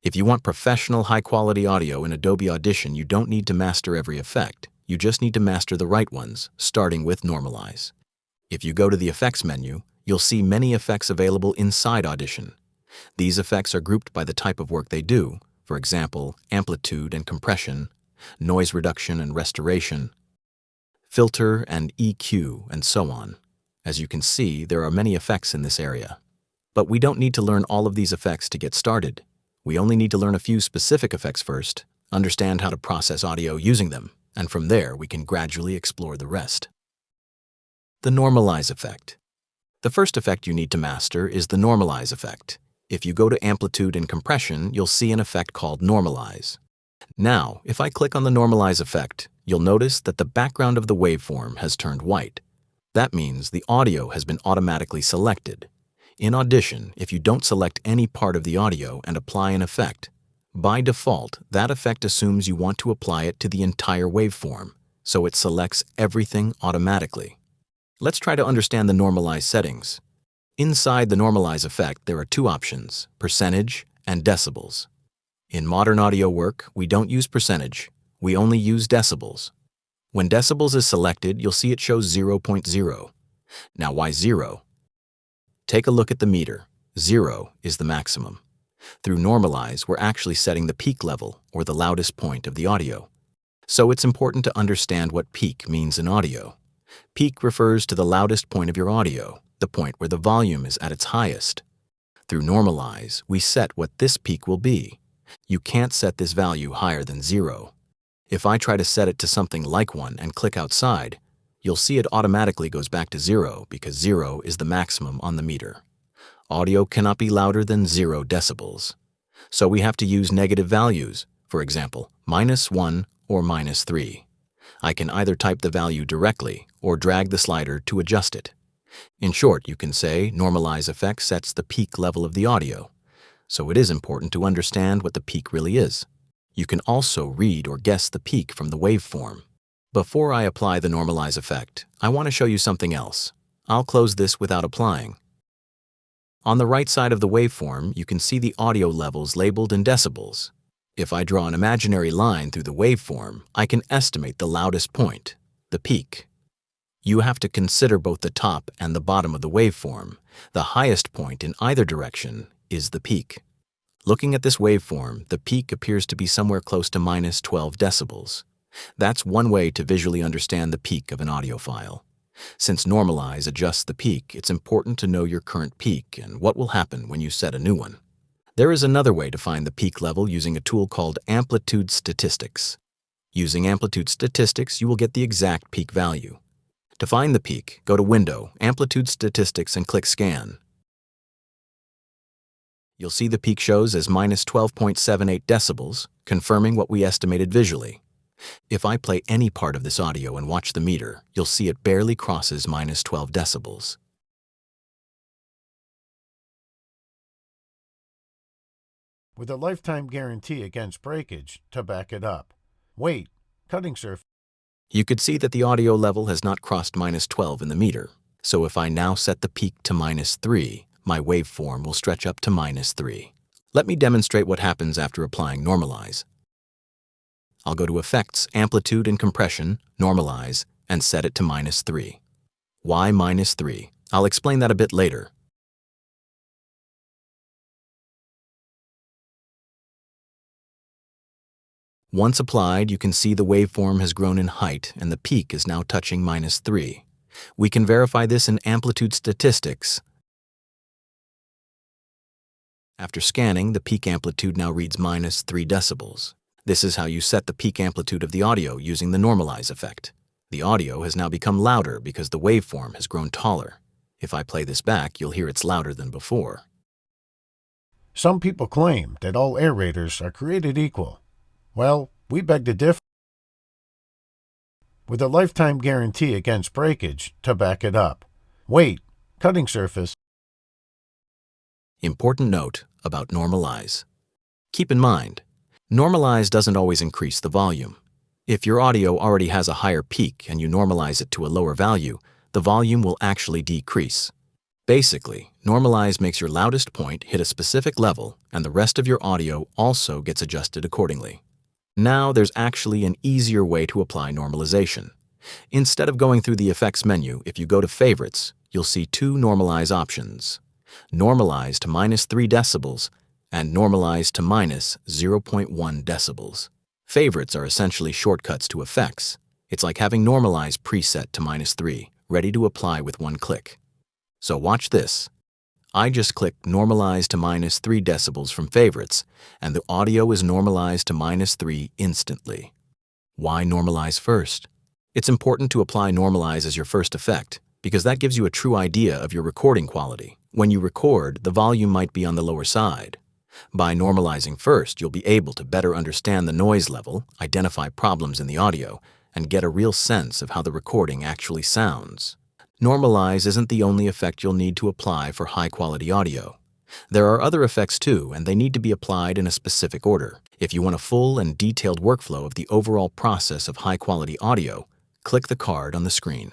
If you want professional, high-quality audio in Adobe Audition, you don't need to master every effect. You just need to master the right ones, starting with Normalize. If you go to the Effects menu, you'll see many effects available inside Audition. These effects are grouped by the type of work they do, for example, amplitude and compression, noise reduction and restoration, filter and EQ, and so on. As you can see, there are many effects in this area. But we don't need to learn all of these effects to get started. We only need to learn a few specific effects first, understand how to process audio using them, and from there we can gradually explore the rest. The Normalize effect. The first effect you need to master is the Normalize effect. If you go to Amplitude and Compression, you'll see an effect called Normalize. Now, if I click on the Normalize effect, you'll notice that the background of the waveform has turned white. That means the audio has been automatically selected. In Audition, if you don't select any part of the audio and apply an effect, by default, that effect assumes you want to apply it to the entire waveform, so it selects everything automatically. Let's try to understand the Normalize settings. Inside the Normalize effect, there are two options, percentage and decibels. In modern audio work, we don't use percentage, we only use decibels. When decibels is selected, you'll see it shows 0.0. Now why 0? Take a look at the meter. 0 is the maximum. Through Normalize, we're actually setting the peak level, or the loudest point of the audio. So it's important to understand what peak means in audio. Peak refers to the loudest point of your audio, the point where the volume is at its highest. Through Normalize, we set what this peak will be. You can't set this value higher than 0. If I try to set it to something like 1 and click outside, you'll see it automatically goes back to 0 because 0 is the maximum on the meter. Audio cannot be louder than 0 decibels. So we have to use negative values, for example, -1 or -3. I can either type the value directly or drag the slider to adjust it. In short, you can say Normalize effect sets the peak level of the audio. So it is important to understand what the peak really is. You can also read or guess the peak from the waveform. Before I apply the Normalize effect, I want to show you something else. I'll close this without applying. On the right side of the waveform, you can see the audio levels labeled in decibels. If I draw an imaginary line through the waveform, I can estimate the loudest point, the peak. You have to consider both the top and the bottom of the waveform. The highest point in either direction is the peak. Looking at this waveform, the peak appears to be somewhere close to -12 decibels. That's one way to visually understand the peak of an audio file. Since Normalize adjusts the peak, it's important to know your current peak and what will happen when you set a new one. There is another way to find the peak level using a tool called Amplitude Statistics. Using Amplitude Statistics, you will get the exact peak value. To find the peak, go to Window, Amplitude Statistics, and click Scan. You'll see the peak shows as -12.78 decibels, confirming what we estimated visually. If I play any part of this audio and watch the meter, you'll see it barely crosses -12 decibels. With a lifetime guarantee against breakage to back it up. Wait, cutting surface. You could see that the audio level has not crossed -12 in the meter. So if I now set the peak to -3, my waveform will stretch up to -3. Let me demonstrate what happens after applying Normalize. I'll go to Effects, Amplitude and Compression, Normalize, and set it to -3. Why -3? I'll explain that a bit later. Once applied, you can see the waveform has grown in height and the peak is now touching -3. We can verify this in Amplitude Statistics. After scanning, the peak amplitude now reads -3 decibels. This is how you set the peak amplitude of the audio using the Normalize effect. The audio has now become louder because the waveform has grown taller. If I play this back, you'll hear it's louder than before. Some people claim that all aerators are created equal. Well, we beg to differ. With a lifetime guarantee against breakage to back it up. Wait, cutting surface. Important note about Normalize. Keep in mind, Normalize doesn't always increase the volume. If your audio already has a higher peak and you normalize it to a lower value, the volume will actually decrease. Basically, Normalize makes your loudest point hit a specific level, and the rest of your audio also gets adjusted accordingly. Now there's actually an easier way to apply normalization. Instead of going through the Effects menu, if you go to Favorites, you'll see two Normalize options: Normalize to -3 decibels and Normalize to -0.1 decibels. Favorites are essentially shortcuts to effects. It's like having Normalize preset to -3, ready to apply with one click. So watch this. I just clicked Normalize to -3 decibels from Favorites, and the audio is normalized to -3 instantly. Why normalize first? It's important to apply Normalize as your first effect, because that gives you a true idea of your recording quality. When you record, the volume might be on the lower side. By normalizing first, you'll be able to better understand the noise level, identify problems in the audio, and get a real sense of how the recording actually sounds. Normalize isn't the only effect you'll need to apply for high-quality audio. There are other effects too, and they need to be applied in a specific order. If you want a full and detailed workflow of the overall process of high-quality audio, click the card on the screen.